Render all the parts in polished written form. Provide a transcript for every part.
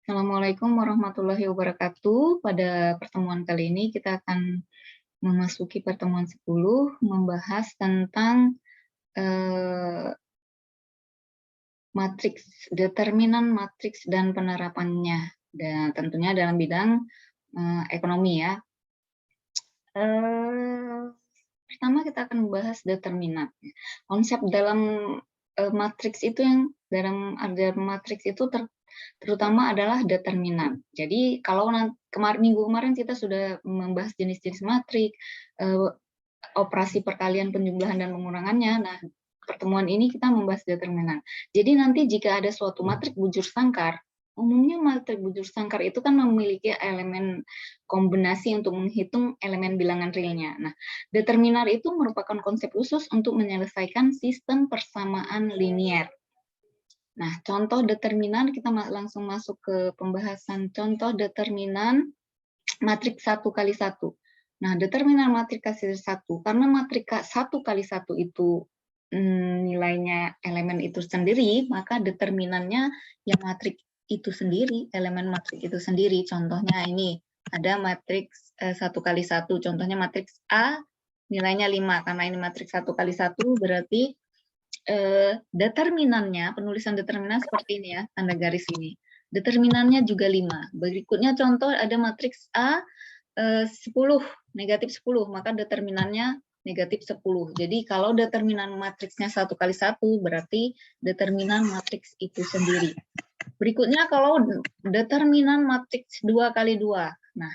Assalamualaikum warahmatullahi wabarakatuh. Pada pertemuan kali ini kita akan memasuki pertemuan 10 membahas tentang matriks, determinan matriks dan penerapannya. Dan tentunya dalam bidang ekonomi ya. Pertama kita akan membahas determinan. Konsep dalam matriks itu yang dalam matriks itu terutama adalah determinan. Jadi kalau minggu kemarin kita sudah membahas jenis-jenis matrik, operasi perkalian, penjumlahan, dan pengurangannya. Nah, pertemuan ini kita membahas determinan. Jadi nanti jika ada suatu matrik bujur sangkar, umumnya matrik bujur sangkar itu kan memiliki elemen kombinasi untuk menghitung elemen bilangan realnya. Nah, determinan itu merupakan konsep khusus untuk menyelesaikan sistem persamaan linier. Nah, contoh determinan, kita langsung masuk ke pembahasan contoh determinan matriks 1 kali 1. Nah, determinan matriks 1, karena matriks 1 kali 1 itu nilainya elemen itu sendiri, maka determinannya yang matriks itu sendiri, elemen matriks itu sendiri. Contohnya ini, ada matriks 1 kali 1, contohnya matriks A, nilainya 5, karena ini matriks 1 kali 1, berarti determinannya, penulisan determinan seperti ini ya, tanda garis ini. Determinannya juga 5. Berikutnya contoh ada matriks A 10, negatif 10, maka determinannya negatif 10. Jadi kalau determinan matriksnya 1 kali 1, berarti determinan matriks itu sendiri. Berikutnya kalau determinan matriks 2 kali 2. Nah,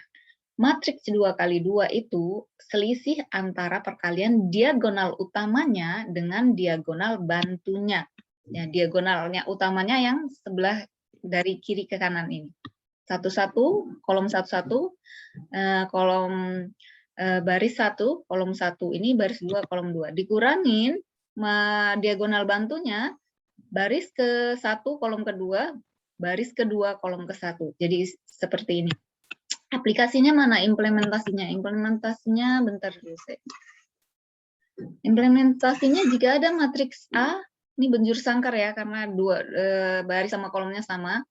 matriks 2 kali 2 itu selisih antara perkalian diagonal utamanya dengan diagonal bantunya. Ya, diagonalnya utamanya yang sebelah dari kiri ke kanan ini. 1-1, kolom 1-1, kolom baris 1, kolom 1, ini baris 2, kolom 2. Dikurangin diagonal bantunya, baris ke 1, kolom kedua, baris kedua, kolom ke 1. Jadi seperti ini. Aplikasinya mana? Implementasinya. Implementasinya bentar dulu saya. Implementasinya jika ada matriks A, ini bujur sangkar ya, karena dua baris sama kolomnya sama.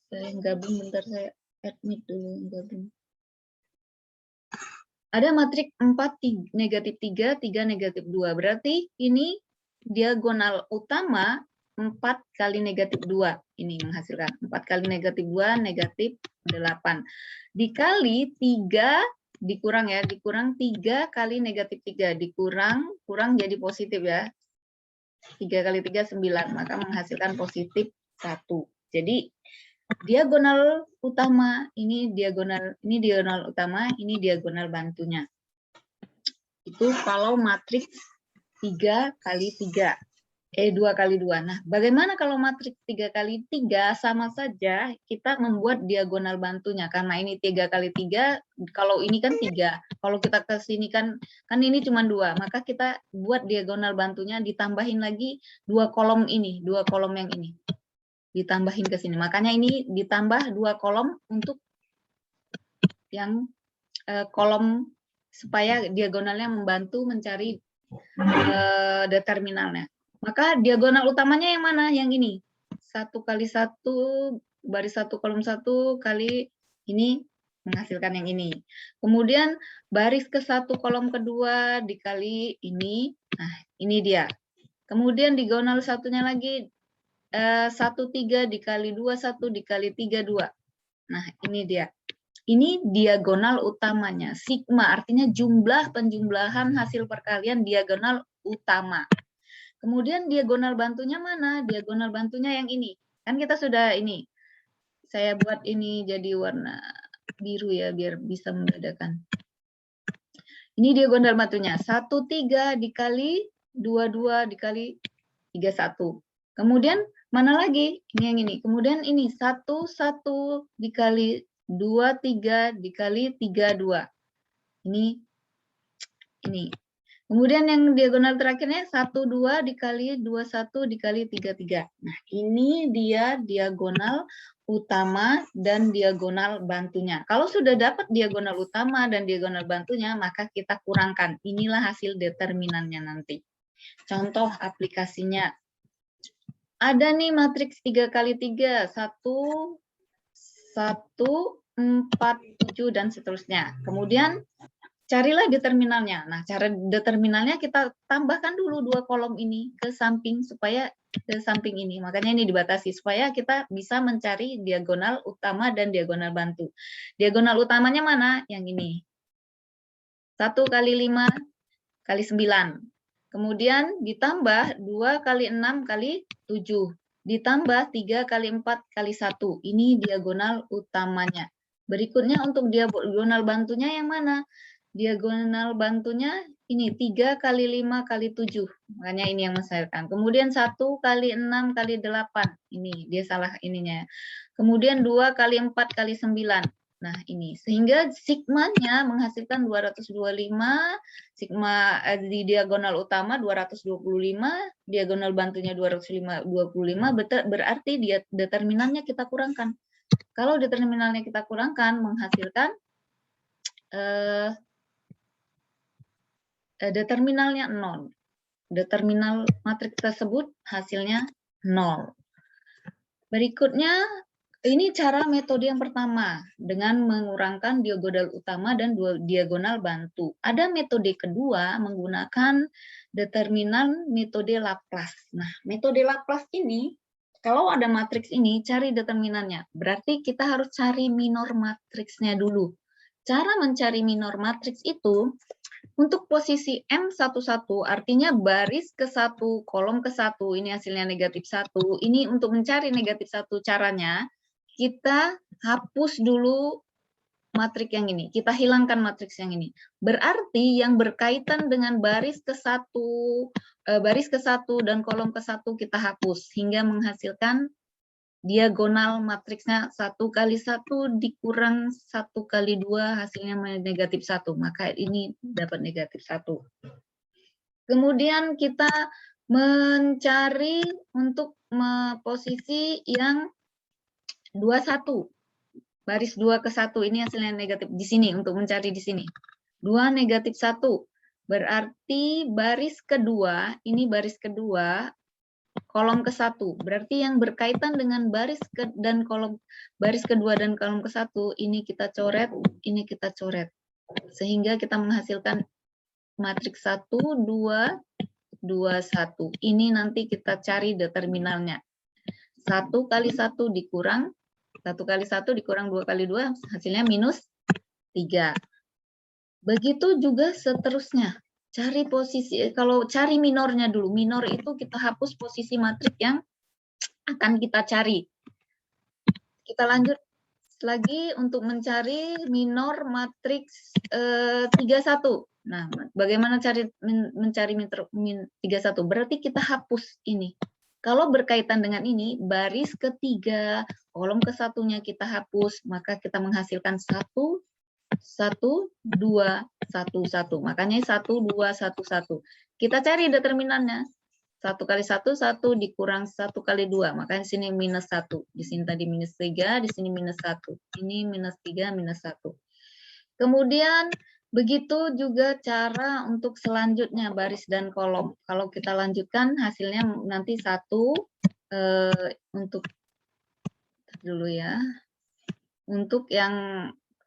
Saya gabung bentar, saya admit dulu gabung. Ada matriks 4 negatif 3, 3 negatif 2. Berarti ini diagonal utama 4 kali negatif 2. Ini menghasilkan 4 kali negatif 2, negatif 8. Dikali 3, dikurang ya, dikurang 3 kali negatif 3. Dikurang, kurang jadi positif ya. 3 kali 3, 9. Maka menghasilkan positif 1. Jadi diagonal utama, ini diagonal utama, ini diagonal bantunya. Itu kalau matriks 3 kali 3. 2 kali 2. Nah, bagaimana kalau matriks 3 kali 3? Sama saja kita membuat diagonal bantunya. Karena ini 3 kali 3, kalau ini kan 3. Kalau kita ke sini kan ini cuma 2. Maka kita buat diagonal bantunya, ditambahin lagi 2 kolom ini, 2 kolom yang ini. Ditambahin ke sini. Makanya ini ditambah 2 kolom untuk yang kolom supaya diagonalnya membantu mencari determinalnya. Maka diagonal utamanya yang mana? Yang ini. 1 kali 1, baris 1, kolom 1, kali ini menghasilkan yang ini. Kemudian baris ke 1, kolom kedua, dikali ini. Nah, ini dia. Kemudian diagonal satunya lagi, 1, 3, dikali 2, 1, dikali 3, 2. Nah, ini dia. Ini diagonal utamanya. Sigma artinya jumlah penjumlahan hasil perkalian diagonal utama. Kemudian diagonal bantunya mana? Diagonal bantunya yang ini. Kan kita sudah ini. Saya buat ini jadi warna biru ya, biar bisa membedakan. Ini diagonal bantunya. 1, 3 dikali 2, 2 dikali 3, 1. Kemudian mana lagi? Ini yang ini. Kemudian ini 1, 1 dikali 2, 3 dikali 3, 2. Ini. Kemudian yang diagonal terakhirnya 1, 2 dikali 2, 1 dikali 3, 3. Nah, ini dia diagonal utama dan diagonal bantunya. Kalau sudah dapat diagonal utama dan diagonal bantunya, maka kita kurangkan. Inilah hasil determinannya nanti. Contoh aplikasinya. Ada nih matriks 3 kali 3, 1, 1, 4, 7, dan seterusnya. Kemudian carilah determinalnya. Nah, cara determinalnya kita tambahkan dulu 2 kolom ini ke samping supaya ke samping ini. Makanya ini dibatasi supaya kita bisa mencari diagonal utama dan diagonal bantu. Diagonal utamanya mana? Yang ini. 1 kali 5 kali 9. Kemudian ditambah 2 kali 6 kali 7. Ditambah 3 kali 4 kali 1. Ini diagonal utamanya. Berikutnya untuk diagonal bantunya yang mana? Diagonal bantunya ini 3 kali 5 kali 7. Makanya ini yang mencairkan. Kemudian 1 kali 6 kali 8. Ini dia salah ininya. Kemudian 2 kali 4 kali 9. Nah, ini sehingga sigmanya menghasilkan 225, sigma di diagonal utama 225, diagonal bantunya 225, berarti dia determinannya kita kurangkan. Kalau determinannya kita kurangkan menghasilkan determinalnya 0. Determinal matriks tersebut hasilnya 0. Berikutnya ini cara metode yang pertama dengan mengurangkan diagonal utama dan diagonal bantu. Ada metode kedua menggunakan determinan metode Laplace. Nah, metode Laplace ini kalau ada matriks ini cari determinannya. Berarti kita harus cari minor matriksnya dulu. Cara mencari minor matriks itu untuk posisi M11 artinya baris ke-1, kolom ke-1, ini hasilnya negatif 1. Ini untuk mencari negatif 1 caranya kita hapus dulu matriks yang ini, kita hilangkan matriks yang ini. Berarti yang berkaitan dengan baris ke-1 dan kolom ke-1 kita hapus hingga menghasilkan diagonal matriksnya 1 kali 1 dikurang 1 kali 2 hasilnya negatif 1. Maka ini dapat negatif 1. Kemudian kita mencari untuk posisi yang 21. Baris 2 ke 1 ini hasilnya negatif di sini untuk mencari di sini. 2 negatif 1. Berarti baris kedua, ini baris kedua, kolom ke-1. Berarti yang berkaitan dengan baris kedua dan kolom ke-1 ini kita coret, ini kita coret. Sehingga kita menghasilkan matriks 1 2 2 1. Ini nanti kita cari determinalnya. 1 kali 1 dikurang 1 kali 1 dikurang 2 kali 2 hasilnya minus 3. Begitu juga seterusnya. Cari posisi, kalau cari minornya dulu. Minor itu kita hapus posisi matriks yang akan kita cari. Kita lanjut lagi untuk mencari minor matriks 31. Nah, bagaimana mencari 31? Berarti kita hapus ini. Kalau berkaitan dengan ini, baris ketiga, kolom ke-1-nya kita hapus, maka kita menghasilkan 1, 1, 2, 1, 1. Makanya 1, 2, 1, 1. Kita cari determinannya. 1 kali 1, 1 dikurang 1 kali 2. Makanya di sini minus 1. Di sini tadi minus 3, di sini minus 1. Ini minus 3, minus 1. Kemudian begitu juga cara untuk selanjutnya baris dan kolom. Kalau kita lanjutkan hasilnya nanti 1 untuk dulu ya. Untuk yang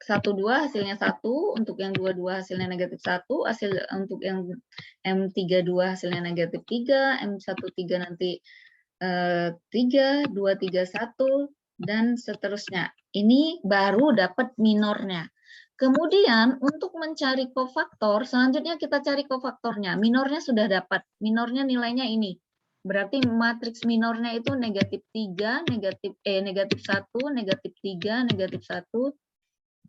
1 2 hasilnya 1, untuk yang 2 2 hasilnya negatif 1, untuk yang M32 hasilnya negatif 3, M13 nanti 3, 2 3 1 dan seterusnya. Ini baru dapat minornya. Kemudian untuk mencari kofaktor, selanjutnya kita cari kofaktornya. Minornya sudah dapat. Minornya nilainya ini. Berarti matriks minornya itu negatif 3, negatif 1, negatif 3, negatif 1,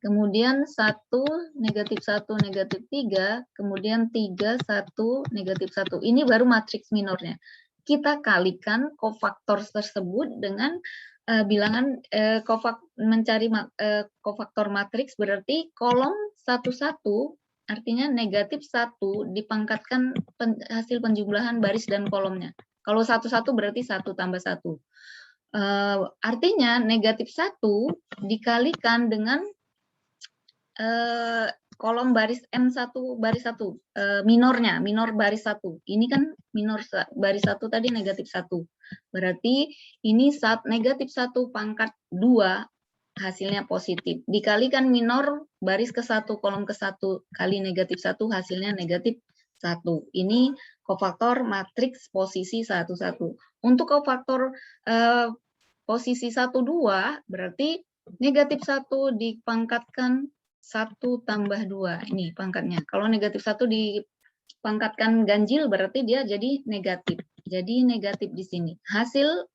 kemudian 1, negatif 1, negatif 3, kemudian 3, 1, negatif 1. Ini baru matriks minornya. Kita kalikan kofaktor tersebut dengan bilangan mencari kofaktor matriks berarti kolom 1 1 artinya negatif 1 dipangkatkan hasil penjumlahan baris dan kolomnya. Kalau 1 1 berarti 1 tambah 1. Artinya negatif 1 dikalikan dengan kolom baris M1 baris 1, minornya, minor baris 1. Ini kan minor baris 1 tadi negatif 1. Berarti ini negatif 1 pangkat 2 hasilnya positif. Dikalikan minor baris ke-1 kolom ke-1 kali negatif 1 hasilnya negatif 1. Ini kofaktor matriks posisi 1, 1. Untuk kofaktor posisi 1, 2 berarti negatif 1 dipangkatkan 1 tambah 2. Ini pangkatnya. Kalau negatif 1 dipangkatkan ganjil berarti dia jadi negatif. Jadi negatif di sini. Hasil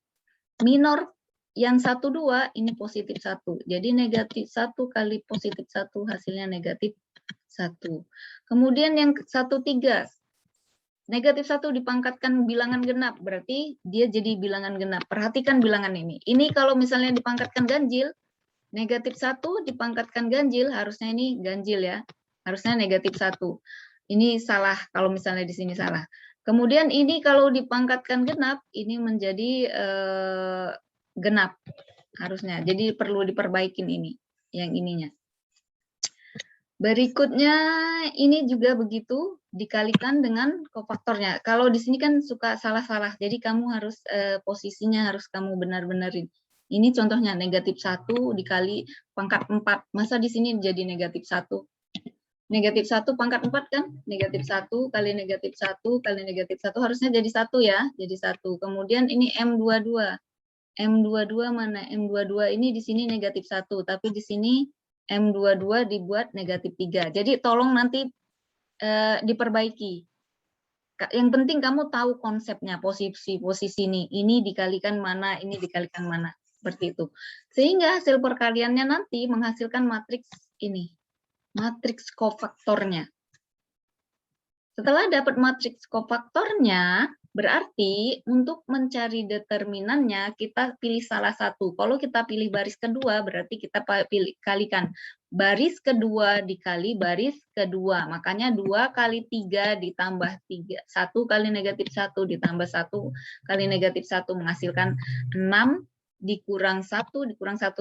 minor yang 1, 2 ini positif 1. Jadi negatif 1 kali positif 1 hasilnya negatif 1. Kemudian yang 1, 3. Negatif 1 dipangkatkan bilangan genap. Berarti dia jadi bilangan genap. Perhatikan bilangan ini. Ini kalau misalnya dipangkatkan ganjil, negatif 1 dipangkatkan ganjil, harusnya ini ganjil ya. Harusnya negatif 1. Ini salah, kalau misalnya di sini salah. Kemudian ini kalau dipangkatkan genap, ini menjadi genap harusnya. Jadi perlu diperbaikin ini, yang ininya. Berikutnya ini juga begitu, dikalikan dengan kofaktornya. Kalau di sini kan suka salah-salah, jadi kamu harus posisinya harus kamu benar-benarin. Ini contohnya negatif 1 dikali pangkat 4. Masa di sini jadi negatif 1? Negatif 1 pangkat 4 kan? Negatif 1 kali negatif 1 kali negatif 1 harusnya jadi 1 ya. Jadi 1. Kemudian ini M22. M22 mana? M22 ini di sini negatif 1. Tapi di sini M22 dibuat negatif 3. Jadi tolong nanti diperbaiki. Yang penting kamu tahu konsepnya, posisi ini dikalikan mana, ini dikalikan mana. Seperti itu. Sehingga hasil perkaliannya nanti menghasilkan matriks ini. Matriks kofaktornya. Setelah dapat matriks kofaktornya, berarti untuk mencari determinannya kita pilih salah satu. Kalau kita pilih baris kedua, berarti kita kalikan baris kedua dikali baris kedua. Makanya 2 kali 3 ditambah 3. 1 kali negatif 1 ditambah 1 kali negatif 1 menghasilkan 6 dikurang 1 dikurang 1,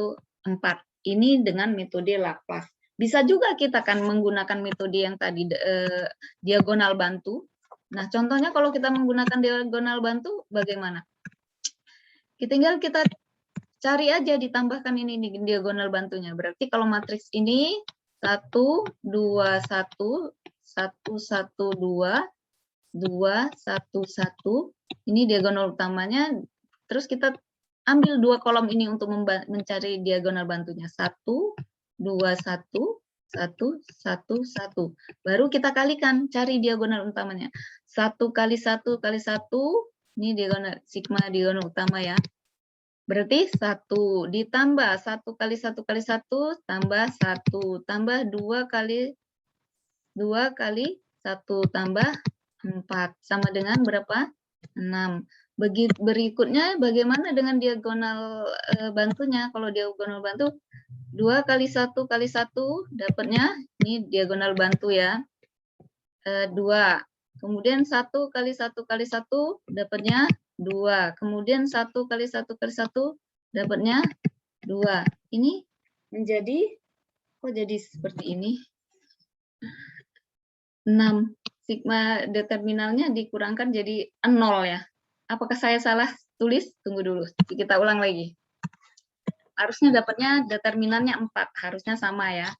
4. Ini dengan metode Laplace. Bisa juga kita kan menggunakan metode yang tadi diagonal bantu. Nah, contohnya kalau kita menggunakan diagonal bantu bagaimana? Tinggal kita cari aja, ditambahkan ini diagonal bantunya. Berarti kalau matriks ini 1 2 1 1 1 2 2 1 1, ini diagonal utamanya. Terus kita ambil 2 kolom ini untuk mencari diagonal bantunya. 1 2 1 1 1 1. Baru kita kalikan, cari diagonal utamanya. 1 kali 1 kali 1, ini diagonal sigma diagonal utama ya. Berarti 1 ditambah 1 kali 1 kali 1 tambah 1 tambah 2 kali 1 tambah 4 sama dengan berapa? 6. Berikutnya bagaimana dengan diagonal bantunya? Kalau diagonal bantu 2 kali 1 kali 1 dapatnya, ini diagonal bantu ya, 2. Kemudian 1 kali 1 kali 1 dapatnya 2. Kemudian 1 kali 1 kali 1 dapatnya 2. Ini menjadi, kok jadi seperti ini? 6. Sigma determinalnya dikurangkan jadi 0 ya. Apakah saya salah tulis? Tunggu dulu, kita ulang lagi. Harusnya dapatnya determinannya 4, harusnya sama ya.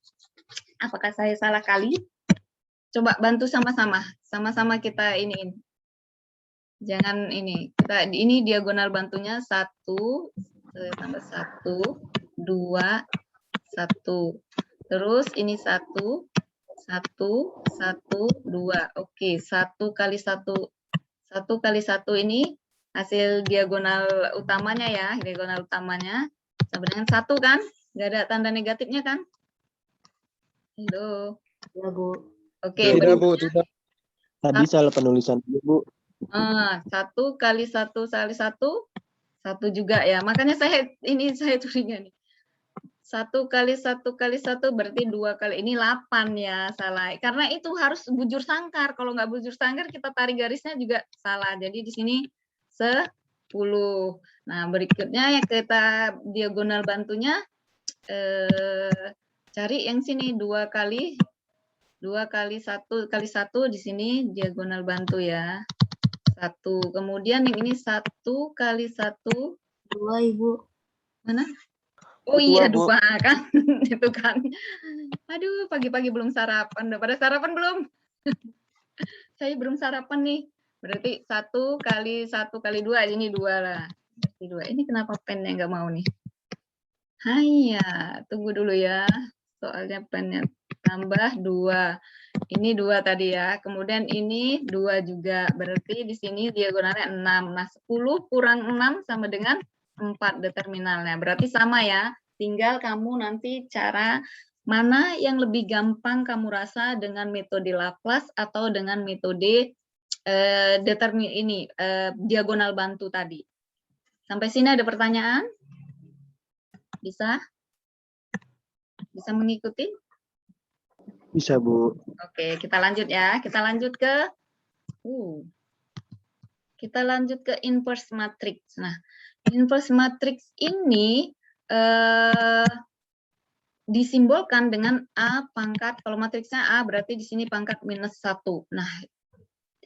Apakah saya salah kali? Coba bantu sama-sama. Sama-sama kita iniin. Jangan ini. Ini diagonal bantunya 1 tambah 1 2 1. Terus ini 1 1 1 2. Oke, 1 kali 1 kali 1 ini hasil diagonal utamanya ya, diagonal utamanya sama dengan 1 kan? Nggak ada tanda negatifnya kan? Halo. Ya, Bu. Oke. Tidak, Bu. Tidak. Tadi salah penulisan, Bu. 1 kali 1 kali 1, 1 juga ya. Makanya saya tulisnya nih. 1 kali 1 kali 1 berarti 2 kali. Ini 8 ya, salah. Karena itu harus bujur sangkar. Kalau nggak bujur sangkar, kita tarik garisnya juga salah. Jadi di sini 10. Nah, berikutnya yang kita diagonal bantunya, cari yang sini 2 kali 2 kali 1 kali 1 di sini diagonal bantu ya. 1. Kemudian yang ini 1 kali 1. 2, Ibu. Mana? Oh iya, 2, Bu. lupa kan. Itu kan. Aduh, pagi-pagi belum sarapan. Udah pada sarapan belum? Saya belum sarapan nih. Berarti 1 kali 1 kali 2. Ini 2 lah. Berarti 2. Ini kenapa pennya nggak mau nih? Haiya, tunggu dulu ya. Soalnya pennya tambah 2. Ini 2 tadi ya. Kemudian ini 2 juga. Berarti di sini diagonalnya 6. Nah, 10 kurang 6 sama dengan 4 determinalnya. Berarti sama ya. Tinggal kamu nanti cara mana yang lebih gampang kamu rasa dengan metode Laplace atau dengan metode diagonal bantu tadi. Sampai sini ada pertanyaan? Bisa? Bisa mengikuti? Bisa, Bu. Oke, kita lanjut ya. Kita lanjut ke inverse matrix. Nah, inverse matrix ini disimbolkan dengan A pangkat, kalau matriksnya A berarti di sini pangkat -1. Nah,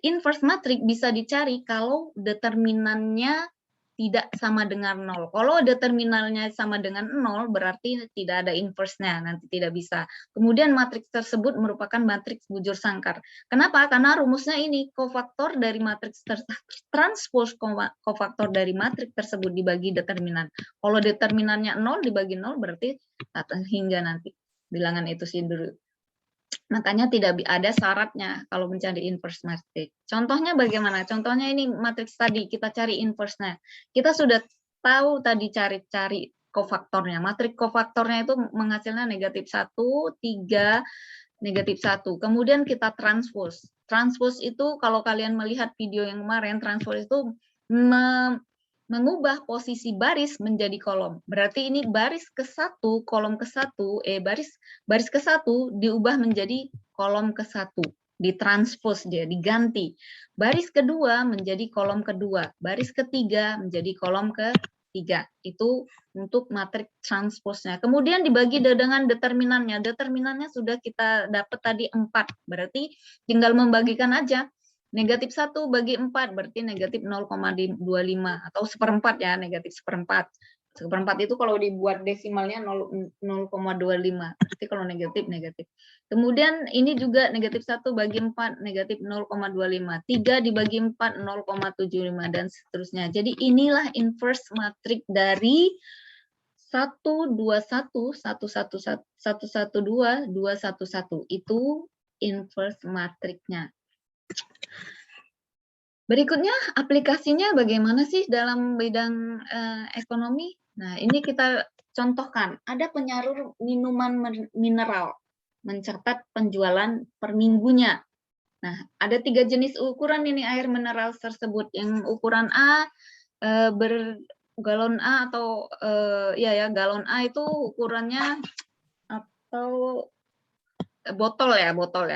inverse matrix bisa dicari kalau determinannya tidak sama dengan 0. Kalau determinalnya sama dengan 0, berarti tidak ada inverse-nya, nanti tidak bisa. Kemudian matriks tersebut merupakan matriks bujur sangkar. Kenapa? Karena rumusnya ini, kofaktor dari matriks transpos kofaktor dari matriks tersebut dibagi determinan. Kalau determinannya 0 dibagi 0, berarti hingga nanti bilangan itu sendiri. Makanya tidak ada syaratnya kalau mencari inverse matrix. Contohnya bagaimana? Contohnya ini matriks tadi, kita cari inverse-nya. Kita sudah tahu tadi cari kofaktornya. Matriks kofaktornya itu menghasilkan -1, 3, -1. Kemudian kita transpose. Transpose itu kalau kalian melihat video yang kemarin, transpose itu mengubah posisi baris menjadi kolom. Berarti ini baris ke-1, kolom ke-1, baris ke-1 diubah menjadi kolom ke-1. Ditranspos dia, diganti. Baris kedua menjadi kolom kedua. Baris ketiga menjadi kolom ketiga. Itu untuk matriks transposnya. Kemudian dibagi dengan determinannya. Determinannya sudah kita dapat tadi 4. Berarti tinggal membagikan aja. -1 bagi 4 berarti -0,25 atau 1/4 ya, -1/4. 1/4 itu kalau dibuat desimalnya 0,25. Berarti kalau negatif. Kemudian ini juga -1 bagi 4 -0,25. 3 dibagi 4 0,75 dan seterusnya. Jadi inilah inverse matrix dari 121 111 112 211. Itu inverse matrixnya. Berikutnya aplikasinya bagaimana sih dalam bidang ekonomi? Nah, ini kita contohkan. Ada penyalur minuman mineral mencatat penjualan per minggunya. Nah, ada 3 jenis ukuran ini air mineral tersebut. Yang ukuran A galon A atau galon A itu ukurannya atau botol ya. Botol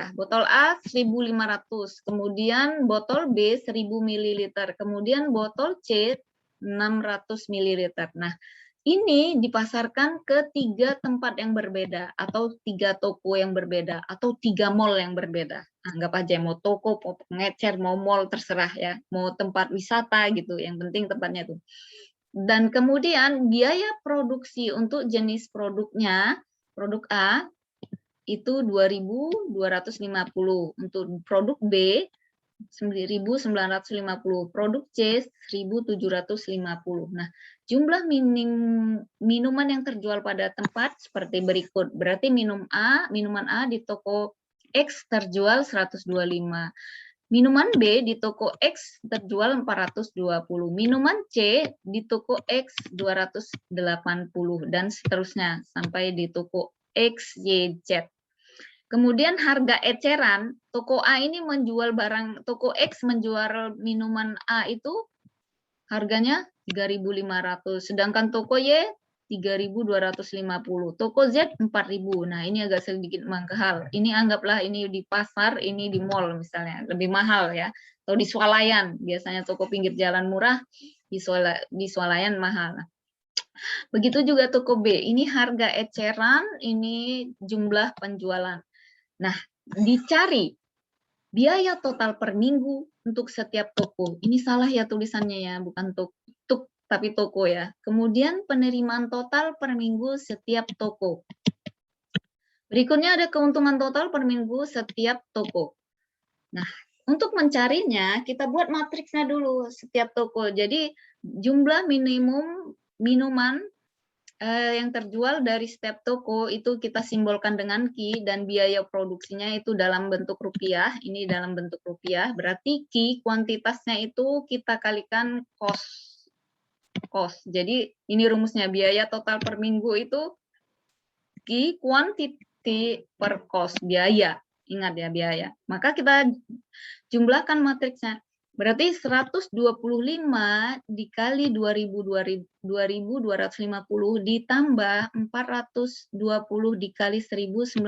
A 1.500, kemudian botol B 1.000 ml, kemudian botol C 600 ml. Nah, ini dipasarkan ke 3 tempat yang berbeda atau 3 toko yang berbeda atau 3 mall yang berbeda. Anggap aja mau toko, mau pengecer, mau mall, terserah ya. Mau tempat wisata gitu, yang penting tempatnya itu. Dan kemudian biaya produksi untuk jenis produknya, produk A itu 2.250, untuk produk B 1.950, produk C 1.750. Nah, jumlah minuman yang terjual pada tempat seperti berikut. Berarti minuman A di toko X terjual 125. Minuman B di toko X terjual 420. Minuman C di toko X 280 dan seterusnya sampai di toko X, Y, Z. Kemudian harga eceran, toko A ini menjual barang, toko X menjual minuman A itu harganya 3.500, sedangkan toko Y 3.250, toko Z 4.000. Nah, ini agak sedikit mahal. Ini anggaplah ini di pasar, ini di mall misalnya, lebih mahal ya. Atau di swalayan, biasanya toko pinggir jalan murah, di swalayan mahal. Begitu juga toko B, ini harga eceran, ini jumlah penjualan. Nah, dicari biaya total per minggu untuk setiap toko. Ini salah ya tulisannya ya, bukan tuk tapi toko ya. Kemudian penerimaan total per minggu setiap toko. Berikutnya ada keuntungan total per minggu setiap toko. Nah, untuk mencarinya kita buat matriksnya dulu setiap toko. Jadi jumlah minimum minuman yang terjual dari setiap toko itu kita simbolkan dengan Q dan biaya produksinya itu dalam bentuk rupiah. Ini dalam bentuk rupiah. Berarti Q kuantitasnya itu kita kalikan cost. Jadi ini rumusnya, biaya total per minggu itu Q quantity per cost, biaya. Ingat ya, biaya. Maka kita jumlahkan matriksnya. Berarti 125 dikali 2.250 ditambah 420 dikali 1.950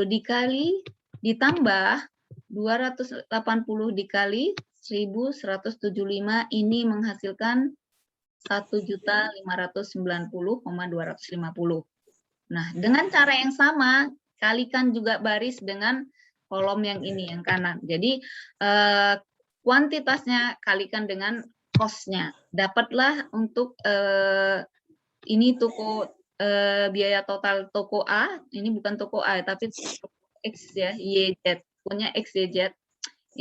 dikali ditambah 280 dikali 1.175, ini menghasilkan 1.590,250. Nah, dengan cara yang sama, kalikan juga baris dengan kolom yang ini, yang kanan. Jadi, kuantitasnya kalikan dengan cost-nya. Dapatlah untuk ini toko biaya total toko A, ini bukan toko A, tapi toko X ya, YZ. Punya XYZ.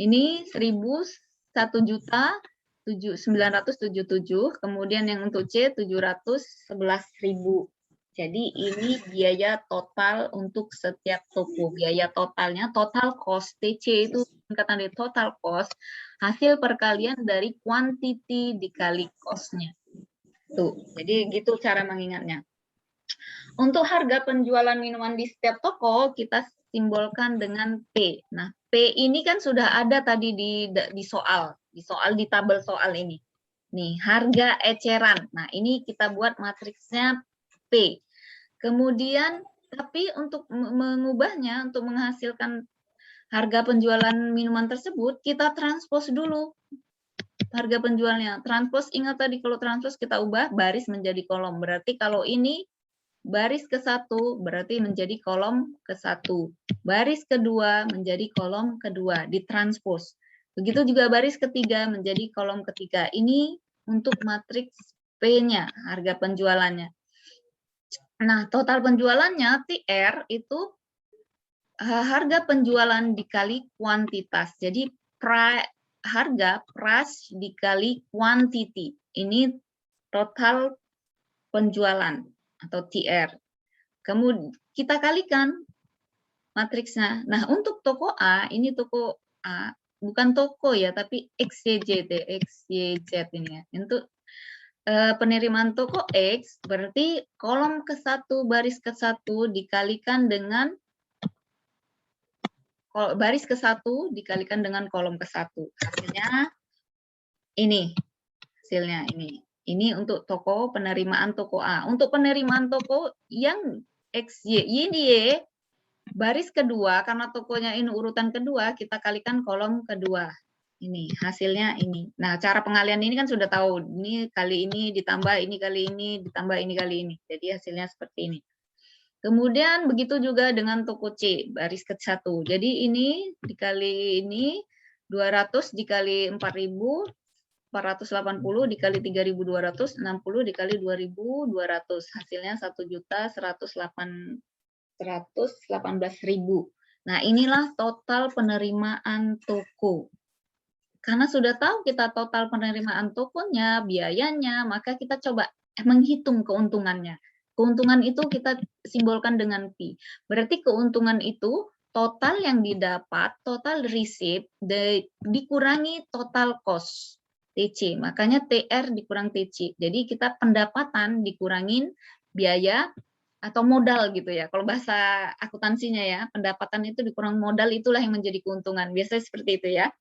Ini 1.977.000, kemudian yang untuk C 711.000. Jadi ini biaya total untuk setiap toko. Biaya totalnya, total cost, TC itu singkatan dari total cost, hasil perkalian dari quantity dikali cost-nya. Tuh, jadi gitu cara mengingatnya. Untuk harga penjualan minuman di setiap toko, kita simbolkan dengan P. Nah, P ini kan sudah ada tadi di soal di tabel soal ini. Nih, harga eceran. Nah, ini kita buat matriksnya P. Kemudian, tapi untuk mengubahnya, untuk menghasilkan harga penjualan minuman tersebut, kita transpose dulu harga penjualnya. Transpose, ingat tadi kalau transpose kita ubah baris menjadi kolom. Berarti kalau ini baris ke-1 berarti menjadi kolom ke-1. Baris kedua menjadi kolom kedua, ditranspose. Begitu juga baris ketiga menjadi kolom ketiga. Ini untuk matriks P-nya, harga penjualannya. Nah, total penjualannya TR itu harga penjualan dikali kuantitas. Jadi harga price dikali quantity. Ini total penjualan atau TR. Kemudian kita kalikan matriksnya. Nah, untuk toko A, ini toko A, bukan toko ya, tapi XYZ ini ya. Untuk penerimaan toko X, berarti kolom ke-1, baris ke-1 dikalikan dengan baris ke-1 dikalikan dengan kolom ke-1. Hasilnya ini. Hasilnya ini. Ini untuk toko penerimaan toko A. Untuk penerimaan toko yang XY, ini Y, baris kedua, karena tokonya ini urutan kedua, kita kalikan kolom kedua. Ini, hasilnya ini. Nah, cara pengalian ini kan sudah tahu. Ini kali ini ditambah ini kali ini, ditambah ini kali ini. Jadi hasilnya seperti ini. Kemudian begitu juga dengan toko C, baris ke-1. Jadi ini dikali ini, 200 dikali 4.000, 480 dikali 3.200, 60 dikali 2.200. Hasilnya 1.118.000. Nah, inilah total penerimaan toko. Karena sudah tahu kita total penerimaan tokonya, biayanya, maka kita coba menghitung keuntungannya. Keuntungan itu kita simbolkan dengan P. Berarti keuntungan itu total yang didapat, total receipt, dikurangi total cost. TC, makanya TR dikurang TC. Jadi kita pendapatan dikurangin biaya atau modal gitu ya. Kalau bahasa akuntansinya ya, pendapatan itu dikurang modal, itulah yang menjadi keuntungan. Biasanya seperti itu ya.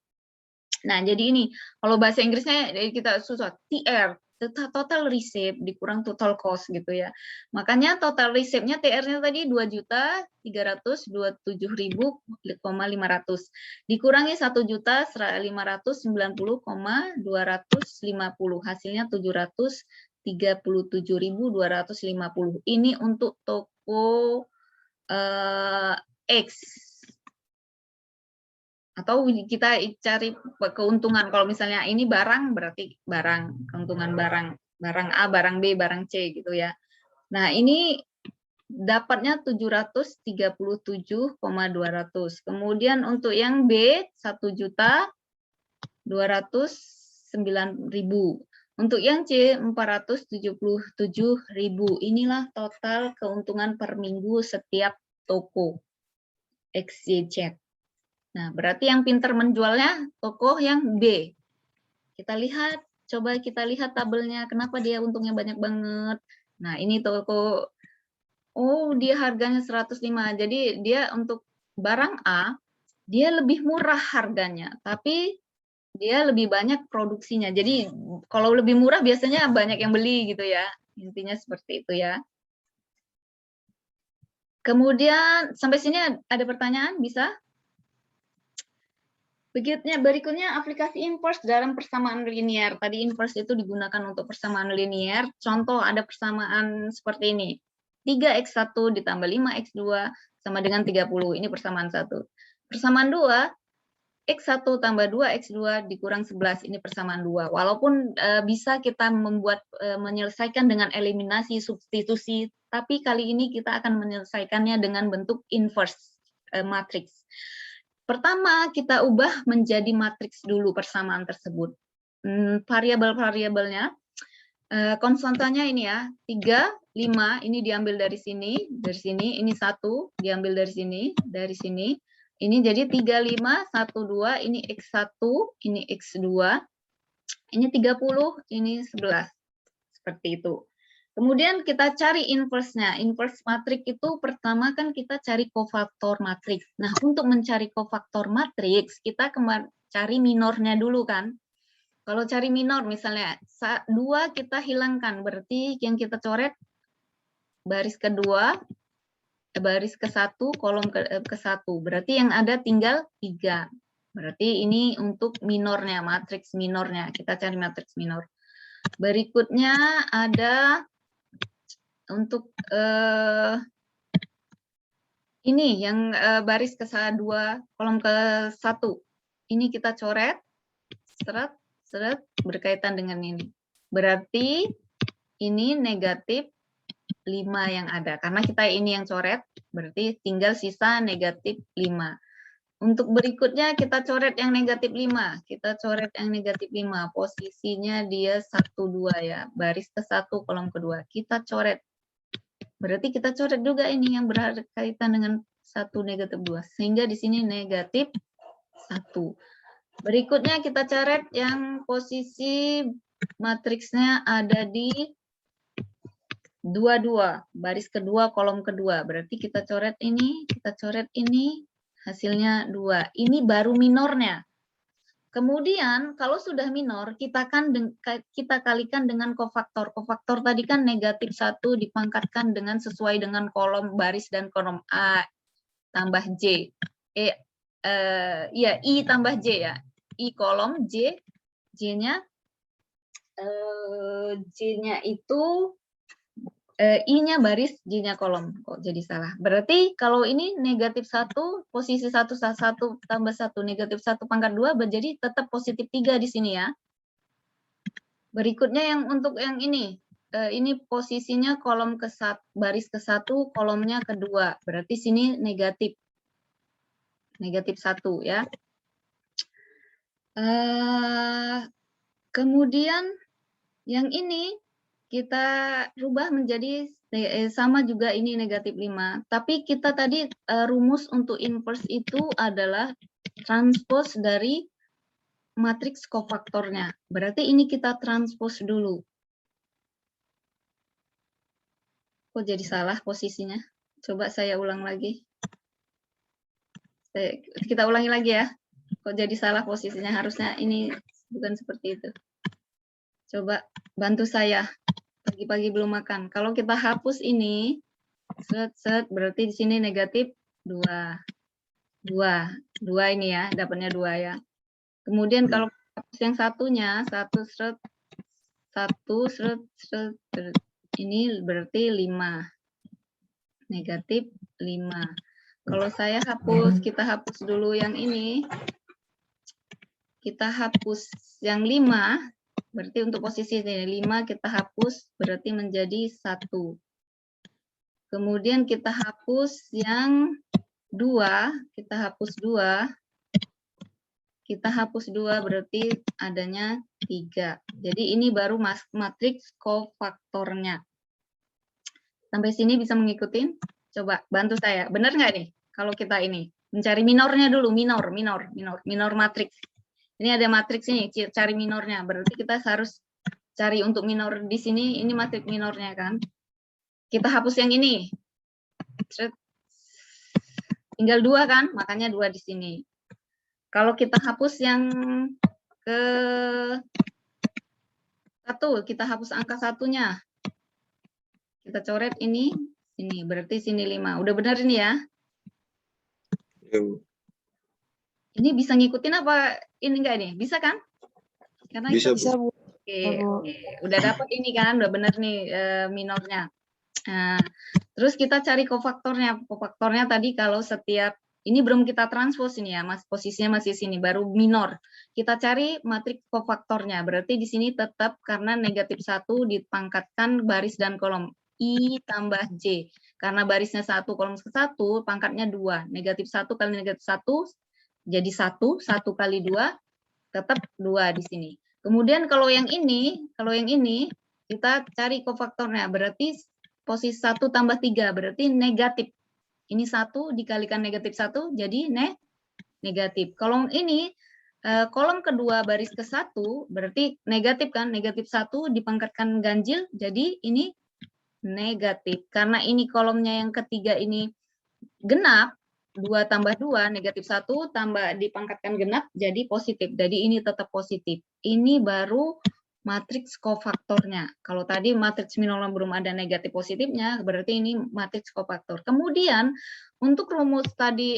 Nah, jadi ini kalau bahasa Inggrisnya kita susah, TR, total receipt dikurang total cost gitu ya. Makanya total receipt-nya TR-nya tadi 2.327.500 dikurangi 1.590.250, hasilnya 737.250. Ini untuk toko X. Atau kita cari keuntungan. Kalau misalnya ini barang, berarti barang, keuntungan barang. Barang A, barang B, barang C gitu ya. Nah, ini dapatnya 737,200. Kemudian untuk yang B 1.209.000. Untuk yang C 477.000. Inilah total keuntungan per minggu setiap toko XYZ. Nah, berarti yang pintar menjualnya toko yang B. Kita lihat, coba kita lihat tabelnya. Kenapa dia untungnya banyak banget? Nah, ini toko, oh dia harganya 105. Jadi dia untuk barang A, dia lebih murah harganya. Tapi dia lebih banyak produksinya. Jadi kalau lebih murah biasanya banyak yang beli gitu ya. Intinya seperti itu ya. Kemudian sampai sini ada pertanyaan? Bisa? Berikutnya aplikasi inverse dalam persamaan linear. Tadi inverse itu digunakan untuk persamaan linear. Contoh ada persamaan seperti ini. 3x1 ditambah 5x2 sama dengan 30. Ini persamaan 1. Persamaan 2, x1 tambah 2x2 dikurang 11. Ini persamaan 2. Walaupun bisa kita menyelesaikan dengan eliminasi, substitusi, tapi kali ini kita akan menyelesaikannya dengan bentuk inverse matriks. Pertama, kita ubah menjadi matriks dulu persamaan tersebut. Variabel-variabelnya, konstantanya ini ya, 3, 5, ini diambil dari sini, ini 1, diambil dari sini, ini jadi 3, 5, 1, 2, ini X1, ini X2, ini 30, ini 11, seperti itu. Kemudian kita cari inverse-nya. Inverse matriks itu pertama kan kita cari kofaktor matriks. Nah, untuk mencari kofaktor matriks, kita cari minornya dulu kan. Kalau cari minor misalnya 2 kita hilangkan, berarti yang kita coret baris kedua, baris ke-1, kolom ke-1. Berarti yang ada tinggal 3. Berarti ini untuk minornya, matriks minornya. Kita cari matriks minor. Berikutnya ada untuk ini yang baris ke-2 kolom ke-1 ini kita coret seret berkaitan dengan ini, berarti ini negatif 5 yang ada karena kita ini yang coret, berarti tinggal sisa negatif 5. Untuk berikutnya kita coret yang negatif 5, posisinya dia 1, 2 ya, baris ke-1 kolom ke-2 kita coret. Berarti kita coret juga ini yang berkaitan dengan 1 negatif 2. Sehingga di sini negatif 1. Berikutnya kita coret yang posisi matriksnya ada di 22. Baris kedua, kolom kedua. Berarti kita coret ini, hasilnya 2. Ini baru minornya. Kemudian kalau sudah minor, kita kalikan dengan kofaktor. Kofaktor tadi kan negatif 1 dipangkatkan dengan sesuai dengan kolom baris dan kolom A tambah J. I tambah J ya. I kolom J, J-nya itu I-nya baris, J-nya kolom. Kok jadi salah? Berarti kalau ini negatif 1, posisi 1 tambah 1, negatif 1 pangkat 2, jadi tetap positif 3 di sini ya. Berikutnya yang untuk yang ini posisinya kolom ke-1, baris ke-1, kolomnya kedua. Berarti sini negatif 1 ya. Kemudian yang ini kita rubah menjadi sama juga ini negatif 5. Tapi kita tadi rumus untuk inverse itu adalah transpose dari matriks kofaktornya. Berarti ini kita transpose dulu. Kok jadi salah posisinya? Coba saya ulang lagi. Kita ulangi lagi ya. Kok jadi salah posisinya? Harusnya ini bukan seperti itu. Coba bantu saya. Pagi-pagi belum makan. Kalau kita hapus ini, berarti di sini negatif 2. 2 ini ya, dapatnya 2 ya. Kemudian kalau hapus yang satunya, 1 ini berarti 5. Negatif 5. Kalau saya hapus, kita hapus dulu yang ini. Kita hapus yang 5, berarti untuk posisi ini 5 kita hapus, berarti menjadi 1. Kemudian kita hapus yang 2, kita hapus 2. Kita hapus 2 berarti adanya 3. Jadi ini baru matriks kofaktornya. Sampai sini bisa mengikuti? Coba bantu saya. Benar nggak nih? Kalau kita ini mencari minornya dulu, minor matriks. Ini ada matriks ini, cari minornya. Berarti kita harus cari untuk minor di sini, ini matriks minornya kan. Kita hapus yang ini. Tinggal 2 kan? Makanya 2 di sini. Kalau kita hapus yang ke 1, kita hapus angka 1-nya. Kita coret ini, sini. Berarti sini 5. Udah benar ini ya? Ini bisa ngikutin apa ini enggak nih? Bisa kan? Karena Bisa, itu, Bu. Oke. Udah dapat ini kan? Udah benar nih minornya. Nah, terus kita cari kofaktornya. Kofaktornya tadi kalau setiap ini belum kita transpose ini ya, Mas, posisinya masih sini, baru minor. Kita cari matriks kofaktornya. Berarti di sini tetap karena negatif 1 dipangkatkan baris dan kolom. I tambah J. Karena barisnya 1, kolom ke 1, pangkatnya 2. Negatif 1 kali negatif 1, jadi 1. 1 kali 2, tetap 2 di sini. Kemudian kalau yang ini, kita cari kofaktornya. Berarti posisi 1 tambah 3, berarti negatif. Ini 1 dikalikan negatif 1, jadi negatif. Kalau ini, kolom kedua baris ke 1, berarti negatif kan? Negatif 1 dipangkatkan ganjil, jadi ini negatif. Karena ini kolomnya yang ketiga ini genap, 2 tambah 2, negatif 1 tambah dipangkatkan genap, jadi positif. Jadi ini tetap positif. Ini baru matriks kofaktornya. Kalau tadi matriks minor belum ada negatif positifnya, berarti ini matriks kofaktor. Kemudian untuk rumus tadi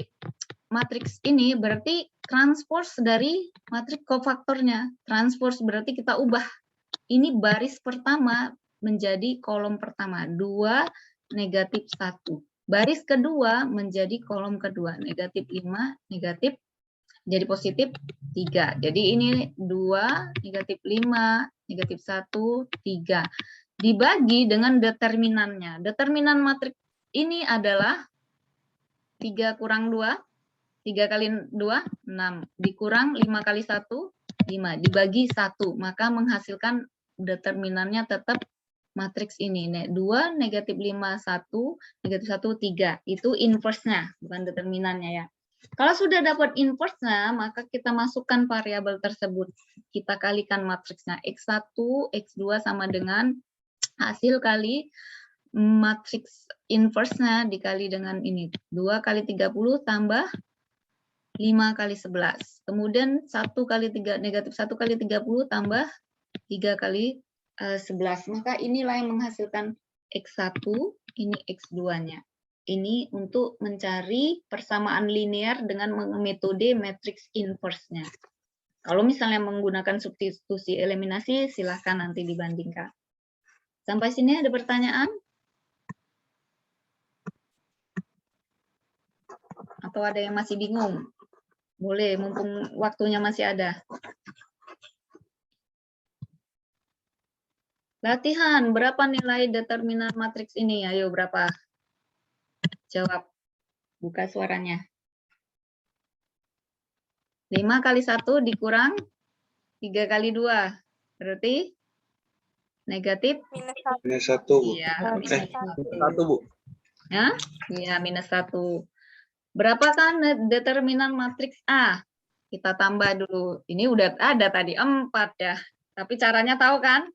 matriks ini berarti transpose dari matriks kofaktornya. Transpose berarti kita ubah. Ini baris pertama menjadi kolom pertama, 2 negatif 1. Baris kedua menjadi kolom kedua, negatif 5, negatif jadi positif 3. Jadi ini 2, negatif 5, negatif 1, 3. Dibagi dengan determinannya. Determinan matriks ini adalah 3 kurang 2, 3 kali 2, 6. Dikurang 5 kali 1, 5. Dibagi 1, maka menghasilkan determinannya tetap matriks ini. 2, negatif 5, 1, negatif 1, 3. Itu inverse-nya, bukan determinannya ya. Kalau sudah dapat inverse-nya, maka kita masukkan variabel tersebut. Kita kalikan matriksnya. X1, X2 sama dengan hasil kali matriks inverse-nya dikali dengan ini. 2 kali 30 tambah 5 kali 11. Kemudian 1 kali 3, negatif 1 kali 30 tambah 3 kali 11. Maka inilah yang menghasilkan X1, ini X2-nya. Ini untuk mencari persamaan linear dengan metode matriks inverse-nya. Kalau misalnya menggunakan substitusi eliminasi, silahkan nanti dibandingkan. Sampai sini ada pertanyaan? Atau ada yang masih bingung? Boleh, mumpung waktunya masih ada. Latihan, berapa nilai determinan matriks ini? Ayo, berapa? Jawab. Buka suaranya. 5 kali 1 dikurang 3 kali 2. Berarti negatif? Minus 1, Bu. Iya, minus 1, Bu. Ya, iya, minus 1. Berapa kan determinan matriks A? Kita tambah dulu. Ini udah ada tadi, 4 ya. Tapi caranya tahu kan?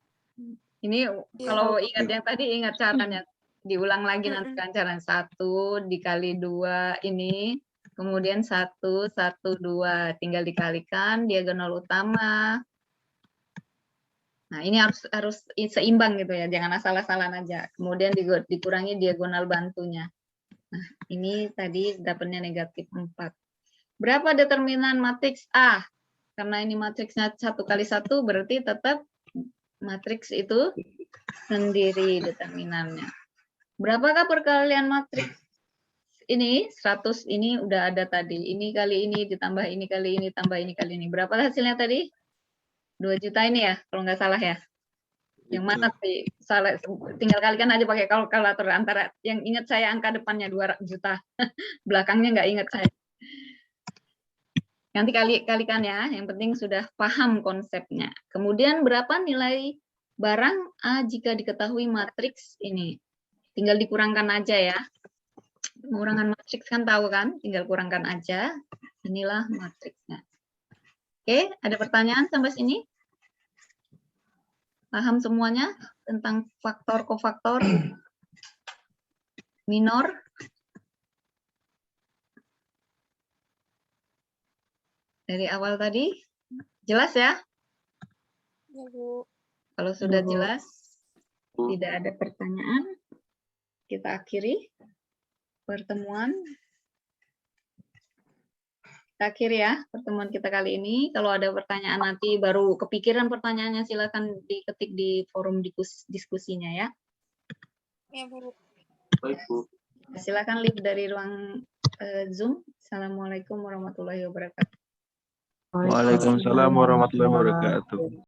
Ini kalau ingat yang tadi, ingat caranya. Diulang lagi nanti kan caranya. 1 dikali 2 ini. Kemudian 1, 1, 2. Tinggal dikalikan diagonal utama. Nah, ini harus seimbang gitu ya. Jangan asal-asalan aja. Kemudian dikurangi diagonal bantunya. Nah, ini tadi dapatnya negatif 4. Berapa determinan matriks A? Karena ini matriksnya 1 kali 1, berarti tetap matriks itu sendiri determinannya. Berapakah perkalian matriks ini 100 ini udah ada tadi. Ini kali ini ditambah ini kali ini tambah ini kali ini. Berapa hasilnya tadi? 2 juta ini ya, kalau nggak salah ya. Yang mana sih? Salah, tinggal kalikan aja pakai kalkulator antara yang ingat saya angka depannya 2 juta. Belakangnya nggak ingat saya. Nanti kalikan ya, yang penting sudah paham konsepnya. Kemudian berapa nilai barang A jika diketahui matriks ini? Tinggal dikurangkan aja ya. Pengurangan matriks kan tahu kan? Tinggal kurangkan aja. Inilah matriksnya. Oke, ada pertanyaan sampai sini? Paham semuanya tentang faktor kofaktor minor? Dari awal tadi? Jelas ya? Ya, Bu. Kalau sudah Bu. jelas, tidak ada pertanyaan, kita akhiri pertemuan. Kita akhiri ya pertemuan kita kali ini. Kalau ada pertanyaan nanti baru kepikiran pertanyaannya, silakan diketik di forum diskusinya ya. Ya, Bu. Baik, Bu. Silakan live dari ruang Zoom. Assalamualaikum warahmatullahi wabarakatuh. Waalaikumsalam warahmatullahi wabarakatuh.